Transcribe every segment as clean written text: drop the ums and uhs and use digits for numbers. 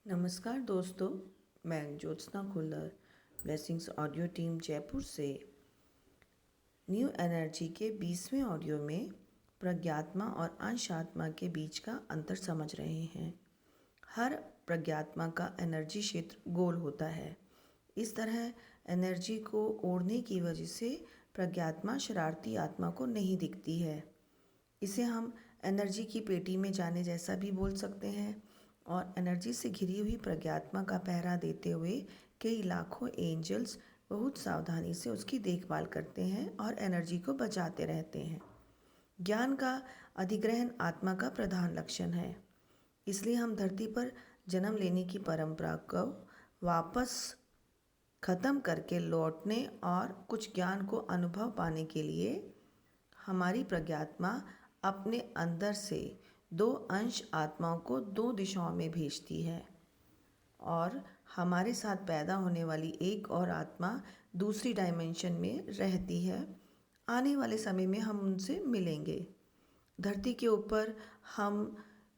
नमस्कार दोस्तों, मैं Jyotsna Khullar blessings audio team Jaipur से न्यू एनर्जी के 20वें ऑडियो में प्रज्ञात्मा और अंश आत्मा के बीच का अंतर समझ रहे हैं। हर प्रज्ञात्मा का एनर्जी क्षेत्र गोल होता है। इस तरह एनर्जी को ओढ़ने की वजह से प्रज्ञात्मा शरारती आत्मा को नहीं दिखती है। इसे हम एनर्जी की पेटी में जाने जैसा भी बोल सकते हैं और एनर्जी से घिरी हुई प्रज्ञात्मा का पहरा देते हुए कई लाखों एंजल्स बहुत सावधानी से उसकी देखभाल करते हैं और एनर्जी को बचाते रहते हैं। ज्ञान का अधिग्रहण आत्मा का प्रधान लक्षण है। इसलिए हम धरती पर जन्म लेने की परंपरा को वापस खत्म करके लौटने और कुछ ज्ञान को अनुभव पाने के लिए हमारी प्रज्ञात्मा अपने अंदर से दो अंश आत्माओं को दो दिशाओं में भेजती है और हमारे साथ पैदा होने वाली एक और आत्मा दूसरी डायमेंशन में रहती है। आने वाले समय में हम उनसे मिलेंगे। धरती के ऊपर हम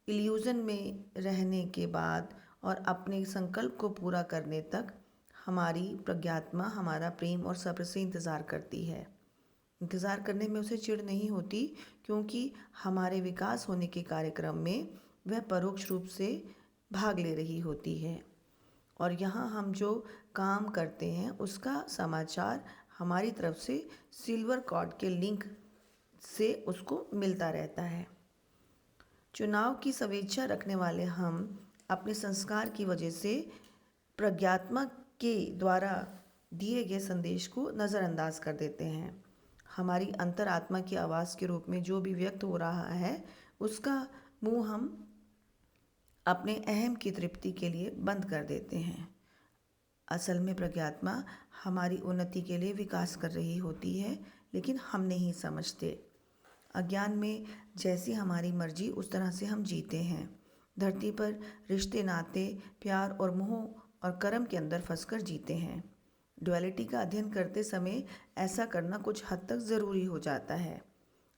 इल्यूज़न में रहने के बाद और अपने संकल्प को पूरा करने तक हमारी प्रज्ञात्मा हमारा प्रेम और सब्र से इंतज़ार करती है। इंतज़ार करने में उसे चिढ़ नहीं होती, क्योंकि हमारे विकास होने के कार्यक्रम में वह परोक्ष रूप से भाग ले रही होती है और यहाँ हम जो काम करते हैं उसका समाचार हमारी तरफ से सिल्वर कॉर्ड के लिंक से उसको मिलता रहता है। चुनाव की स्वेच्छा रखने वाले हम अपने संस्कार की वजह से प्रज्ञात्मा के द्वारा दिए गए संदेश को नज़रअंदाज कर देते हैं। हमारी अंतरात्मा की आवाज़ के रूप में जो भी व्यक्त हो रहा है उसका मुंह हम अपने अहम की तृप्ति के लिए बंद कर देते हैं। असल में प्रज्ञात्मा हमारी उन्नति के लिए विकास कर रही होती है, लेकिन हम नहीं समझते। अज्ञान में जैसी हमारी मर्जी उस तरह से हम जीते हैं। धरती पर रिश्ते नाते प्यार और मोह और कर्म के अंदर फंसकर जीते हैं। डुअलिटी का अध्ययन करते समय ऐसा करना कुछ हद तक ज़रूरी हो जाता है।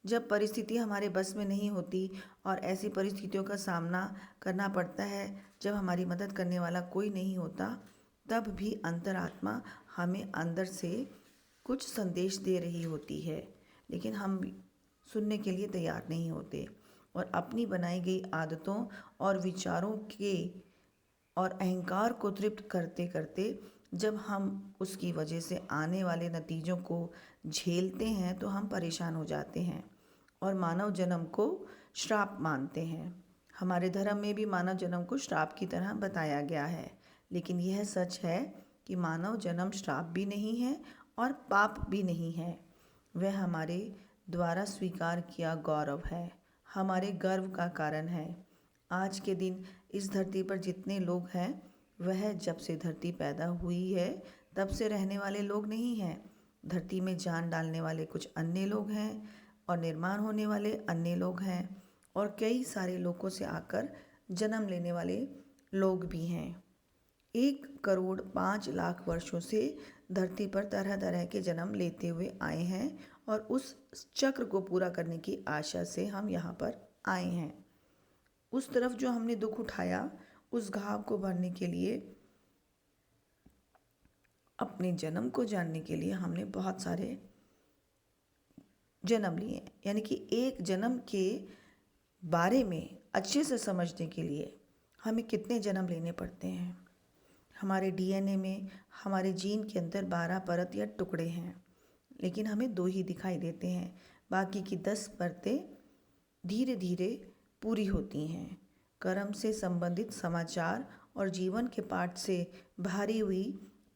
जब परिस्थिति हमारे बस में नहीं होती और ऐसी परिस्थितियों का सामना करना पड़ता है जब हमारी मदद करने वाला कोई नहीं होता, तब भी अंतरात्मा हमें अंदर से कुछ संदेश दे रही होती है, लेकिन हम सुनने के लिए तैयार नहीं होते और अपनी बनाई गई आदतों और विचारों के और अहंकार को तृप्त करते करते जब हम उसकी वजह से आने वाले नतीजों को झेलते हैं तो हम परेशान हो जाते हैं और मानव जन्म को श्राप मानते हैं। हमारे धर्म में भी मानव जन्म को श्राप की तरह बताया गया है, लेकिन यह सच है कि मानव जन्म श्राप भी नहीं है और पाप भी नहीं है। वह हमारे द्वारा स्वीकार किया गौरव है, हमारे गर्व का कारण है। आज के दिन इस धरती पर जितने लोग हैं वह जब से धरती पैदा हुई है तब से रहने वाले लोग नहीं हैं। धरती में जान डालने वाले कुछ अन्य लोग हैं और निर्माण होने वाले अन्य लोग हैं और कई सारे लोगों से आकर जन्म लेने वाले लोग भी हैं। 1,05,00,000 वर्षों से धरती पर तरह तरह के जन्म लेते हुए आए हैं और उस चक्र को पूरा करने की आशा से हम यहाँ पर आए हैं। उस तरफ जो हमने दुख उठाया उस घाव को भरने के लिए, अपने जन्म को जानने के लिए हमने बहुत सारे जन्म लिए। यानी कि एक जन्म के बारे में अच्छे से समझने के लिए हमें कितने जन्म लेने पड़ते हैं। हमारे डीएनए में हमारे जीन के अंदर 12 परत या टुकड़े हैं, लेकिन हमें 2 ही दिखाई देते हैं। बाकी की 10 परतें धीरे धीरे पूरी होती हैं। कर्म से संबंधित समाचार और जीवन के पाठ से भरी हुई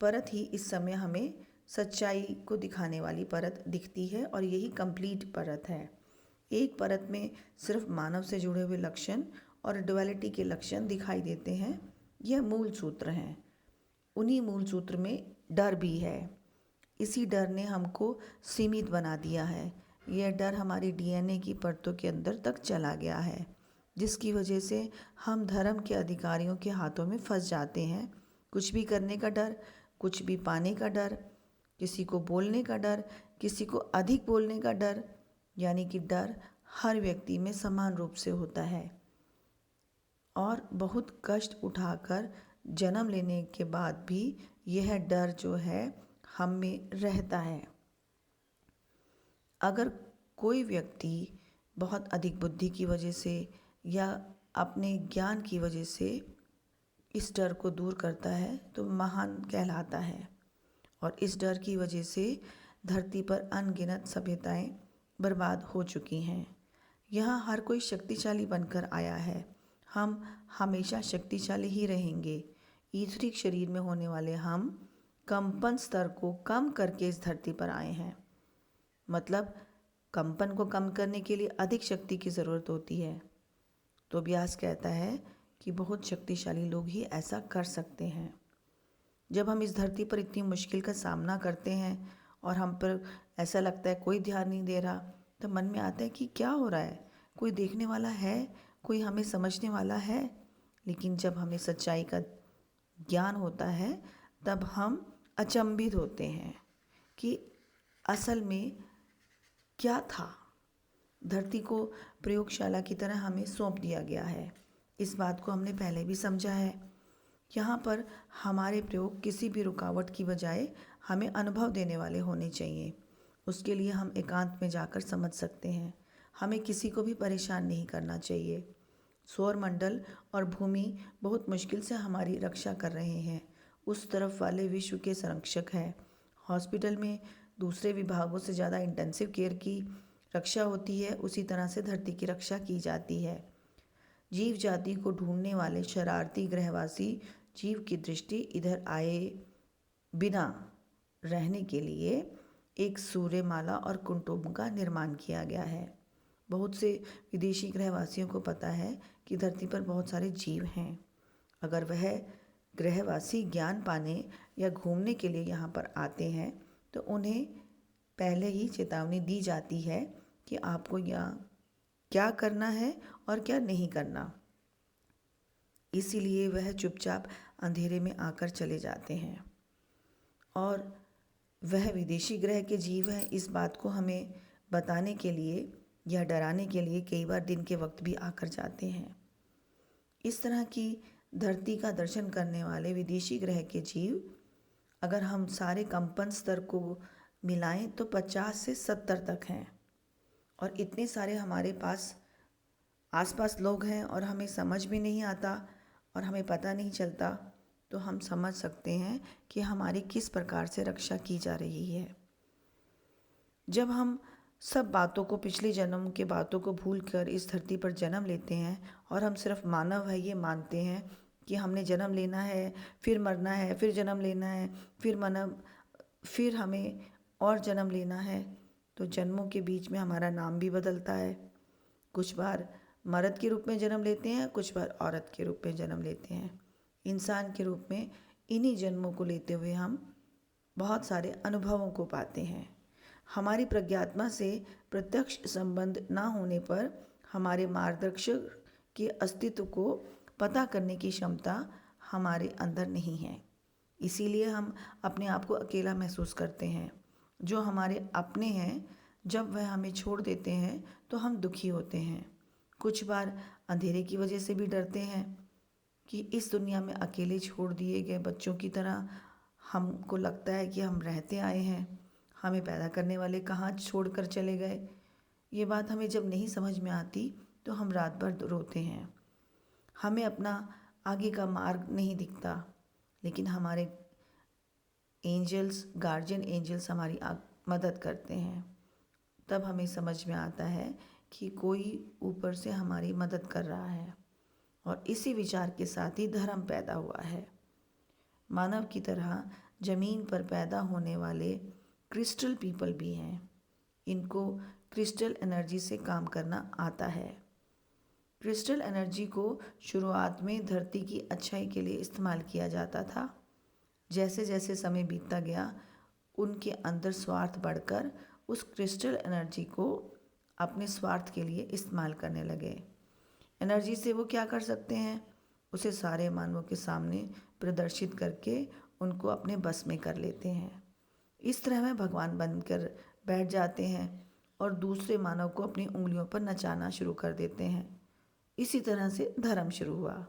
परत ही इस समय हमें सच्चाई को दिखाने वाली परत दिखती है और यही कंप्लीट परत है। एक परत में सिर्फ मानव से जुड़े हुए लक्षण और डुअलिटी के लक्षण दिखाई देते हैं। यह मूल सूत्र हैं। उन्हीं मूल सूत्र में डर भी है। इसी डर ने हमको सीमित बना दिया है। यह डर हमारी डीएनए की परतों के अंदर तक चला गया है, जिसकी वजह से हम धर्म के अधिकारियों के हाथों में फंस जाते हैं। कुछ भी करने का डर, कुछ भी पाने का डर, किसी को बोलने का डर, किसी को अधिक बोलने का डर, यानी कि डर हर व्यक्ति में समान रूप से होता है। और बहुत कष्ट उठाकर जन्म लेने के बाद भी यह डर जो है हम में रहता है। अगर कोई व्यक्ति बहुत अधिक बुद्धि की वजह से या अपने ज्ञान की वजह से इस डर को दूर करता है तो महान कहलाता है। और इस डर की वजह से धरती पर अनगिनत सभ्यताएं बर्बाद हो चुकी हैं। यहाँ हर कोई शक्तिशाली बनकर आया है। हम हमेशा शक्तिशाली ही रहेंगे। ईथरिक शरीर में होने वाले हम कंपन स्तर को कम करके इस धरती पर आए हैं। मतलब कंपन को कम करने के लिए अधिक शक्ति की ज़रूरत होती है। तो व्यास कहता है कि बहुत शक्तिशाली लोग ही ऐसा कर सकते हैं। जब हम इस धरती पर इतनी मुश्किल का सामना करते हैं और हम पर ऐसा लगता है कोई ध्यान नहीं दे रहा, तो मन में आता है कि क्या हो रहा है, कोई देखने वाला है, कोई हमें समझने वाला है। लेकिन जब हमें सच्चाई का ज्ञान होता है तब हम अचंभित होते हैं कि असल में क्या था। धरती को प्रयोगशाला की तरह हमें सौंप दिया गया है। इस बात को हमने पहले भी समझा है। यहाँ पर हमारे प्रयोग किसी भी रुकावट की बजाय हमें अनुभव देने वाले होने चाहिए। उसके लिए हम एकांत में जाकर समझ सकते हैं। हमें किसी को भी परेशान नहीं करना चाहिए। सौरमंडल और भूमि बहुत मुश्किल से हमारी रक्षा कर रहे हैं। उस तरफ वाले विश्व के संरक्षक हैं। हॉस्पिटल में दूसरे विभागों से ज़्यादा इंटेंसिव केयर की रक्षा होती है, उसी तरह से धरती की रक्षा की जाती है। जीव जाति को ढूंढने वाले शरारती ग्रहवासी जीव की दृष्टि इधर आए बिना रहने के लिए एक सूर्यमाला और कुंटों का निर्माण किया गया है। बहुत से विदेशी ग्रहवासियों को पता है कि धरती पर बहुत सारे जीव हैं। अगर वह ग्रहवासी ज्ञान पाने या घूमने के लिए यहाँ पर आते हैं तो उन्हें पहले ही चेतावनी दी जाती है कि आपको यहाँ क्या करना है और क्या नहीं करना। इसीलिए वह चुपचाप अंधेरे में आकर चले जाते हैं। और वह विदेशी ग्रह के जीव हैं, इस बात को हमें बताने के लिए या डराने के लिए कई बार दिन के वक्त भी आकर जाते हैं। इस तरह की धरती का दर्शन करने वाले विदेशी ग्रह के जीव अगर हम सारे कंपन स्तर को मिलाएं तो 50 से 70 तक हैं। और इतने सारे हमारे पास आसपास लोग हैं और हमें समझ भी नहीं आता और हमें पता नहीं चलता, तो हम समझ सकते हैं कि हमारी किस प्रकार से रक्षा की जा रही है। जब हम सब बातों को, पिछले जन्म के बातों को भूलकर इस धरती पर जन्म लेते हैं और हम सिर्फ मानव है ये मानते हैं कि हमने जन्म लेना है, फिर मरना है, फिर जन्म लेना है, फिर हमें और जन्म लेना है, तो जन्मों के बीच में हमारा नाम भी बदलता है। कुछ बार मर्द के रूप में जन्म लेते हैं, कुछ बार औरत के रूप में जन्म लेते हैं। इंसान के रूप में इन्हीं जन्मों को लेते हुए हम बहुत सारे अनुभवों को पाते हैं। हमारी प्रज्ञात्मा से प्रत्यक्ष संबंध ना होने पर हमारे मार्गदर्शक के अस्तित्व को पता करने की क्षमता हमारे अंदर नहीं है। इसीलिए हम अपने आप को अकेला महसूस करते हैं। जो हमारे अपने हैं, जब वह हमें छोड़ देते हैं तो हम दुखी होते हैं। कुछ बार अंधेरे की वजह से भी डरते हैं कि इस दुनिया में अकेले छोड़ दिए गए बच्चों की तरह हमको लगता है कि हम रहते आए हैं, हमें पैदा करने वाले कहाँ छोड़कर चले गए। ये बात हमें जब नहीं समझ में आती तो हम रात भर रोते हैं। हमें अपना आगे का मार्ग नहीं दिखता, लेकिन हमारे एंजल्स, गार्जियन एंजल्स हमारी मदद करते हैं। तब हमें समझ में आता है कि कोई ऊपर से हमारी मदद कर रहा है। और इसी विचार के साथ ही धर्म पैदा हुआ है। मानव की तरह जमीन पर पैदा होने वाले क्रिस्टल पीपल भी हैं। इनको क्रिस्टल एनर्जी से काम करना आता है। क्रिस्टल एनर्जी को शुरुआत में धरती की अच्छाई के लिए इस्तेमाल किया जाता था। जैसे जैसे समय बीतता गया, उनके अंदर स्वार्थ बढ़कर उस क्रिस्टल एनर्जी को अपने स्वार्थ के लिए इस्तेमाल करने लगे। एनर्जी से वो क्या कर सकते हैं, उसे सारे मानवों के सामने प्रदर्शित करके उनको अपने बस में कर लेते हैं। इस तरह वह भगवान बनकर बैठ जाते हैं और दूसरे मानव को अपनी उंगलियों पर नचाना शुरू कर देते हैं। इसी तरह से धर्म शुरू हुआ।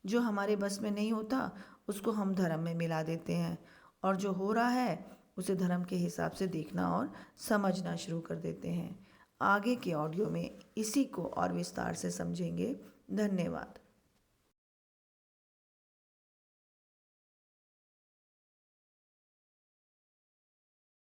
जो हमारे बस में नहीं होता उसको हम धर्म में मिला देते हैं, और जो हो रहा है उसे धर्म के हिसाब से देखना और समझना शुरू कर देते हैं। आगे के ऑडियो में इसी को और विस्तार से समझेंगे। धन्यवाद।